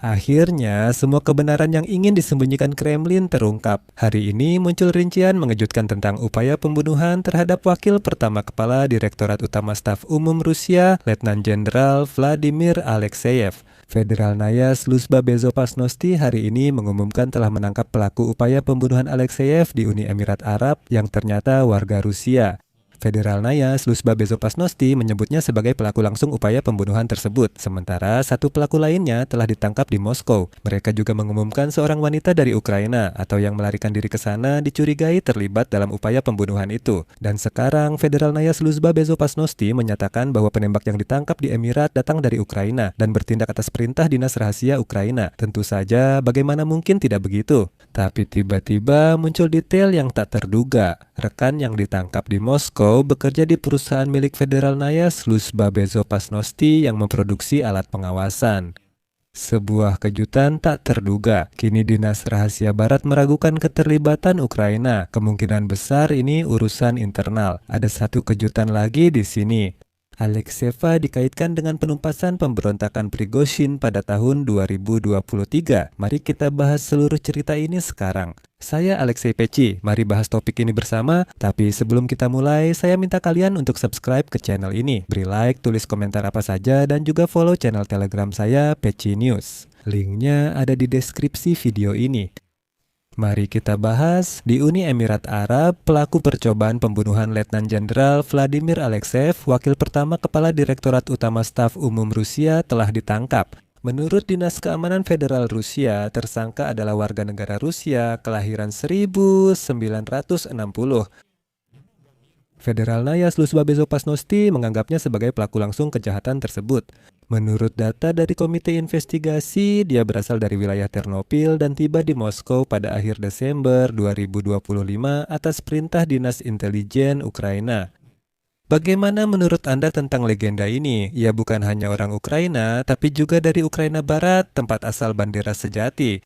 Akhirnya, semua kebenaran yang ingin disembunyikan Kremlin terungkap. Hari ini muncul rincian mengejutkan tentang upaya pembunuhan terhadap wakil pertama Kepala Direktorat Utama Staf Umum Rusia, Letnan Jenderal Vladimir Alekseyev. Federalnaya Sluzhba Bezopasnosti hari ini mengumumkan telah menangkap pelaku upaya pembunuhan Alekseyev di Uni Emirat Arab yang ternyata warga Rusia. Federalnaya Sluzhba Bezopasnosti menyebutnya sebagai pelaku langsung upaya pembunuhan tersebut, sementara satu pelaku lainnya telah ditangkap di Moskow. Mereka juga mengumumkan seorang wanita dari Ukraina atau yang melarikan diri ke sana dicurigai terlibat dalam upaya pembunuhan itu. Dan sekarang Federalnaya Sluzhba Bezopasnosti menyatakan bahwa penembak yang ditangkap di Emirat datang dari Ukraina dan bertindak atas perintah Dinas Rahasia Ukraina. Tentu saja bagaimana mungkin tidak begitu? Tapi tiba-tiba muncul detail yang tak terduga. Rekan yang ditangkap di Moskow bekerja di perusahaan milik Federalnaya Sluzhba Bezopasnosti yang memproduksi alat pengawasan. Sebuah kejutan tak terduga. Kini Dinas Rahasia Barat meragukan keterlibatan Ukraina. Kemungkinan besar ini urusan internal. Ada satu kejutan lagi di sini. Alekseeva dikaitkan dengan penumpasan pemberontakan Prigozhin pada tahun 2023. Mari kita bahas seluruh cerita ini sekarang. Saya Alexei Peci, mari bahas topik ini bersama. Tapi sebelum kita mulai, saya minta kalian untuk subscribe ke channel ini. Beri like, tulis komentar apa saja, dan juga follow channel Telegram saya, Peci News. Linknya ada di deskripsi video ini. Mari kita bahas, di Uni Emirat Arab, pelaku percobaan pembunuhan Letnan Jenderal Vladimir Alekseyev, wakil pertama Kepala Direktorat Utama Staf Umum Rusia, telah ditangkap. Menurut Dinas Keamanan Federal Rusia, tersangka adalah warga negara Rusia kelahiran 1960. Federalnaya Sluzhba Bezopasnosti menganggapnya sebagai pelaku langsung kejahatan tersebut. Menurut data dari Komite Investigasi, dia berasal dari wilayah Ternopil dan tiba di Moskow pada akhir Desember 2025 atas perintah Dinas Intelijen Ukraina. Bagaimana menurut Anda tentang legenda ini? Ia bukan hanya orang Ukraina, tapi juga dari Ukraina Barat, tempat asal Bandera Sejati.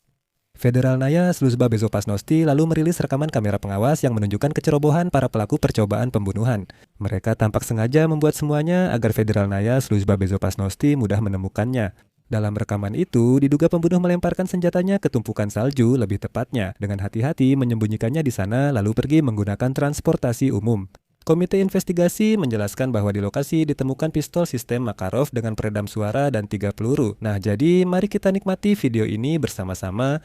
Federalnaya Sluzhba Bezopasnosti lalu merilis rekaman kamera pengawas yang menunjukkan kecerobohan para pelaku percobaan pembunuhan. Mereka tampak sengaja membuat semuanya agar Federalnaya Sluzhba Bezopasnosti mudah menemukannya. Dalam rekaman itu, diduga pembunuh melemparkan senjatanya ke tumpukan salju, lebih tepatnya dengan hati-hati menyembunyikannya di sana lalu pergi menggunakan transportasi umum. Komite investigasi menjelaskan bahwa di lokasi ditemukan pistol sistem Makarov dengan peredam suara dan 3 peluru. Nah, jadi mari kita nikmati video ini bersama-sama.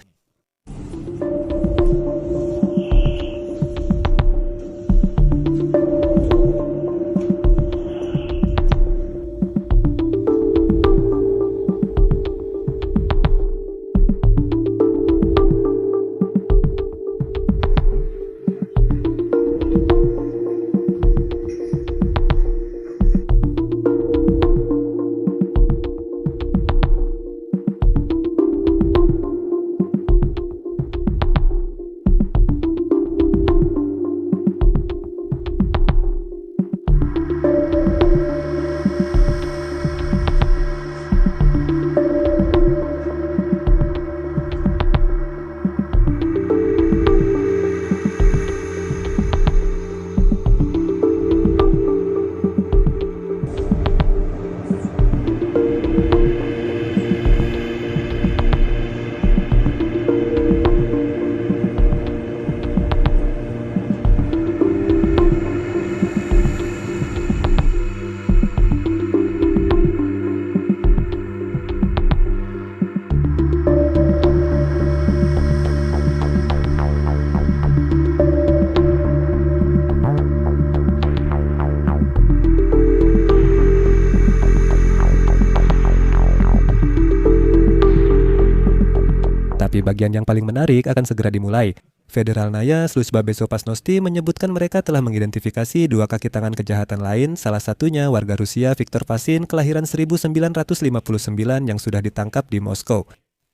Tapi bagian yang paling menarik akan segera dimulai. Federalnaya Sluzhba Bezopasnosti menyebutkan mereka telah mengidentifikasi 2 kaki tangan kejahatan lain, salah satunya warga Rusia Viktor Pasin kelahiran 1959 yang sudah ditangkap di Moskow.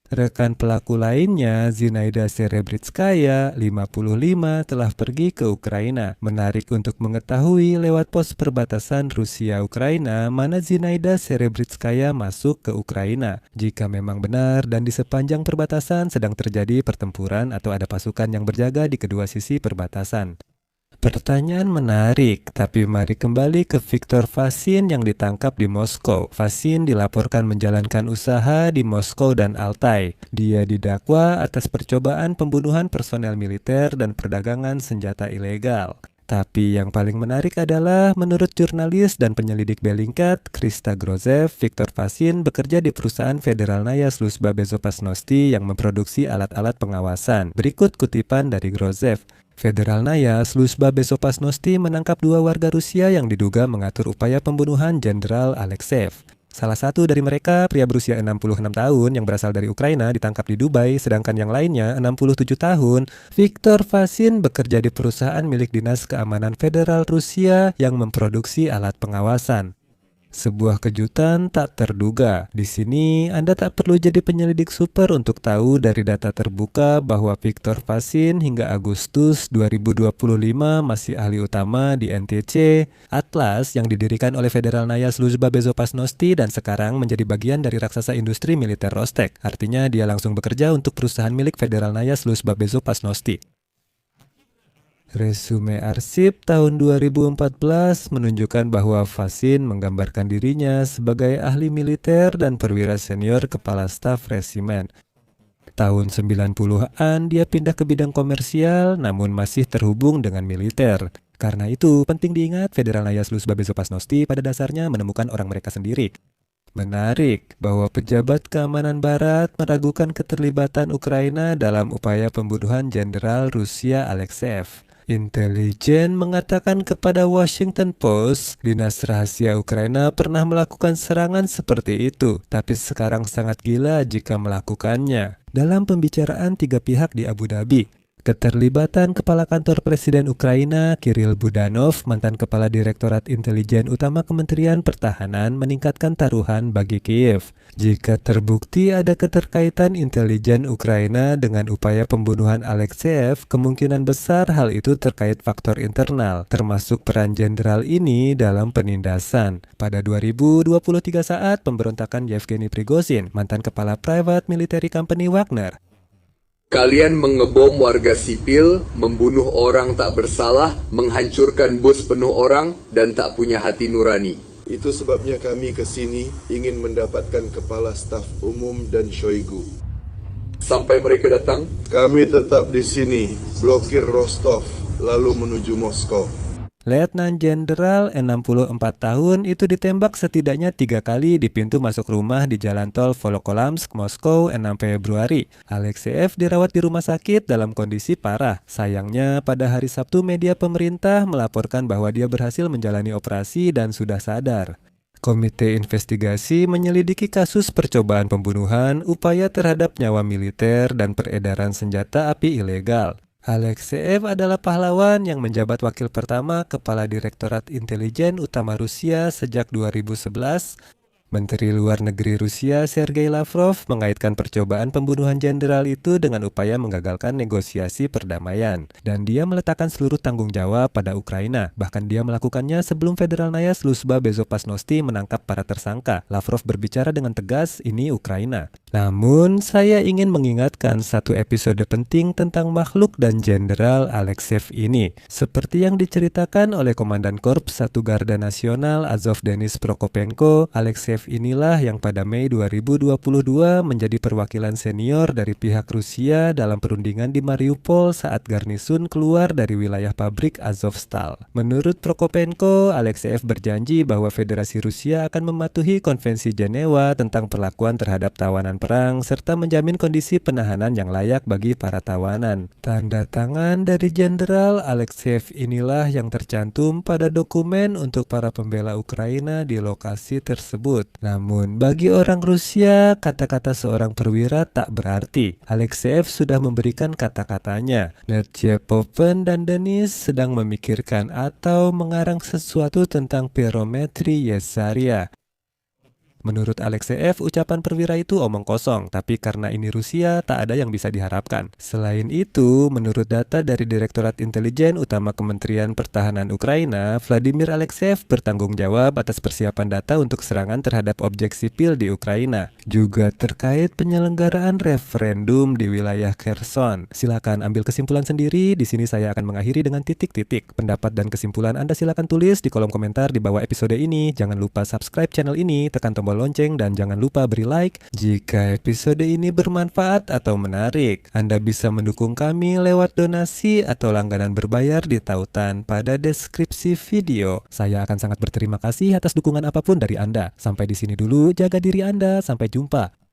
Rekan pelaku lainnya, Zinaida Serebritskaya, 55, telah pergi ke Ukraina. Menarik untuk mengetahui lewat pos perbatasan Rusia-Ukraina mana Zinaida Serebritskaya masuk ke Ukraina. Jika memang benar dan di sepanjang perbatasan sedang terjadi pertempuran atau ada pasukan yang berjaga di kedua sisi perbatasan. Pertanyaan menarik, tapi mari kembali ke Viktor Fasin yang ditangkap di Moskow. Fasin dilaporkan menjalankan usaha di Moskow dan Altai. Dia didakwa atas percobaan pembunuhan personel militer dan perdagangan senjata ilegal. Tapi yang paling menarik adalah, menurut jurnalis dan penyelidik Bellingcat, Krista Grozev, Viktor Fasin bekerja di perusahaan Federalnaya Sluzhba Bezopasnosti yang memproduksi alat-alat pengawasan. Berikut kutipan dari Grozev. Federalnaya Sluzhba Bezopasnosti menangkap 2 warga Rusia yang diduga mengatur upaya pembunuhan Jenderal Alekseev. Salah satu dari mereka, pria berusia 66 tahun yang berasal dari Ukraina, ditangkap di Dubai, sedangkan yang lainnya, 67 tahun, Viktor Fasin, bekerja di perusahaan milik Dinas Keamanan Federal Rusia yang memproduksi alat pengawasan. Sebuah kejutan tak terduga. Di sini Anda tak perlu jadi penyelidik super untuk tahu dari data terbuka bahwa Viktor Fasin hingga Agustus 2025 masih ahli utama di NTC Atlas yang didirikan oleh Federalnaya Sluzhba Bezopasnosti dan sekarang menjadi bagian dari raksasa industri militer Rostek. Artinya dia langsung bekerja untuk perusahaan milik Federalnaya Sluzhba Bezopasnosti. Resume arsip tahun 2014 menunjukkan bahwa Fasin menggambarkan dirinya sebagai ahli militer dan perwira senior kepala staf resimen. Tahun 90-an dia pindah ke bidang komersial namun masih terhubung dengan militer. Karena itu penting diingat Federalnaya Sluzhba Bezopasnosti pada dasarnya menemukan orang mereka sendiri. Menarik bahwa pejabat keamanan barat meragukan keterlibatan Ukraina dalam upaya pembunuhan Jenderal Rusia Alekseev. Intelijen mengatakan kepada Washington Post, dinas rahasia Ukraina pernah melakukan serangan seperti itu, tapi sekarang sangat gila jika melakukannya. Dalam pembicaraan 3 pihak di Abu Dhabi, keterlibatan Kepala Kantor Presiden Ukraina, Kirill Budanov, mantan Kepala Direktorat Intelijen Utama Kementerian Pertahanan, meningkatkan taruhan bagi Kiev. Jika terbukti ada keterkaitan intelijen Ukraina dengan upaya pembunuhan Alekseev, kemungkinan besar hal itu terkait faktor internal, termasuk peran jenderal ini dalam penindasan. Pada 2023 saat pemberontakan Yevgeny Prigozhin, mantan Kepala Private Military Company Wagner, kalian mengebom warga sipil, membunuh orang tak bersalah, menghancurkan bus penuh orang, dan tak punya hati nurani. Itu sebabnya kami ke sini ingin mendapatkan Kepala Staf Umum dan Shoigu. Sampai mereka datang, kami tetap di sini, blokir Rostov, lalu menuju Moskow. Letnan Jenderal 64 tahun itu ditembak setidaknya 3 kali di pintu masuk rumah di Jalan Tol Volokolamsk, Moskow 6 Februari. Alekseev dirawat di rumah sakit dalam kondisi parah. Sayangnya pada hari Sabtu media pemerintah melaporkan bahwa dia berhasil menjalani operasi dan sudah sadar. Komite investigasi menyelidiki kasus percobaan pembunuhan, upaya terhadap nyawa militer, dan peredaran senjata api ilegal. Alekseev adalah pahlawan yang menjabat wakil pertama Kepala Direktorat Intelijen Utama Rusia sejak 2011. Menteri Luar Negeri Rusia Sergei Lavrov mengaitkan percobaan pembunuhan jenderal itu dengan upaya menggagalkan negosiasi perdamaian. Dan dia meletakkan seluruh tanggung jawab pada Ukraina. Bahkan dia melakukannya sebelum Federalnaya Sluzhba Bezopasnosti menangkap para tersangka. Lavrov berbicara dengan tegas, ini Ukraina. Namun, saya ingin mengingatkan satu episode penting tentang makhluk dan Jenderal Alekseev ini. Seperti yang diceritakan oleh Komandan Korps 1 Garda Nasional Azov Denis Prokopenko, Alekseev inilah yang pada Mei 2022 menjadi perwakilan senior dari pihak Rusia dalam perundingan di Mariupol saat garnisun keluar dari wilayah pabrik Azovstal. Menurut Prokopenko, Alekseev berjanji bahwa Federasi Rusia akan mematuhi Konvensi Jenewa tentang perlakuan terhadap tawanan perang serta menjamin kondisi penahanan yang layak bagi para tawanan. Tanda tangan dari Jenderal Alekseev inilah yang tercantum pada dokumen untuk para pembela Ukraina di lokasi tersebut. Namun bagi orang Rusia, kata-kata seorang perwira tak berarti. Alekseev sudah memberikan kata-katanya. Nerchepoven dan Denis sedang memikirkan atau mengarang sesuatu tentang pirometri Yesaria. Menurut Alexeyev, ucapan perwira itu omong kosong, tapi karena ini Rusia, tak ada yang bisa diharapkan. Selain itu, menurut data dari Direktorat Intelijen Utama Kementerian Pertahanan Ukraina, Vladimir Alexeyev bertanggung jawab atas persiapan data untuk serangan terhadap objek sipil di Ukraina. Juga terkait penyelenggaraan referendum di wilayah Kherson. Silakan ambil kesimpulan sendiri. Di sini saya akan mengakhiri dengan titik-titik. Pendapat dan kesimpulan Anda silakan tulis di kolom komentar di bawah episode ini. Jangan lupa subscribe channel ini, tekan tombol lonceng, dan jangan lupa beri like jika episode ini bermanfaat atau menarik. Anda bisa mendukung kami lewat donasi atau langganan berbayar di tautan pada deskripsi video. Saya akan sangat berterima kasih atas dukungan apapun dari Anda. Sampai di sini dulu, jaga diri Anda. Sampai jumpa.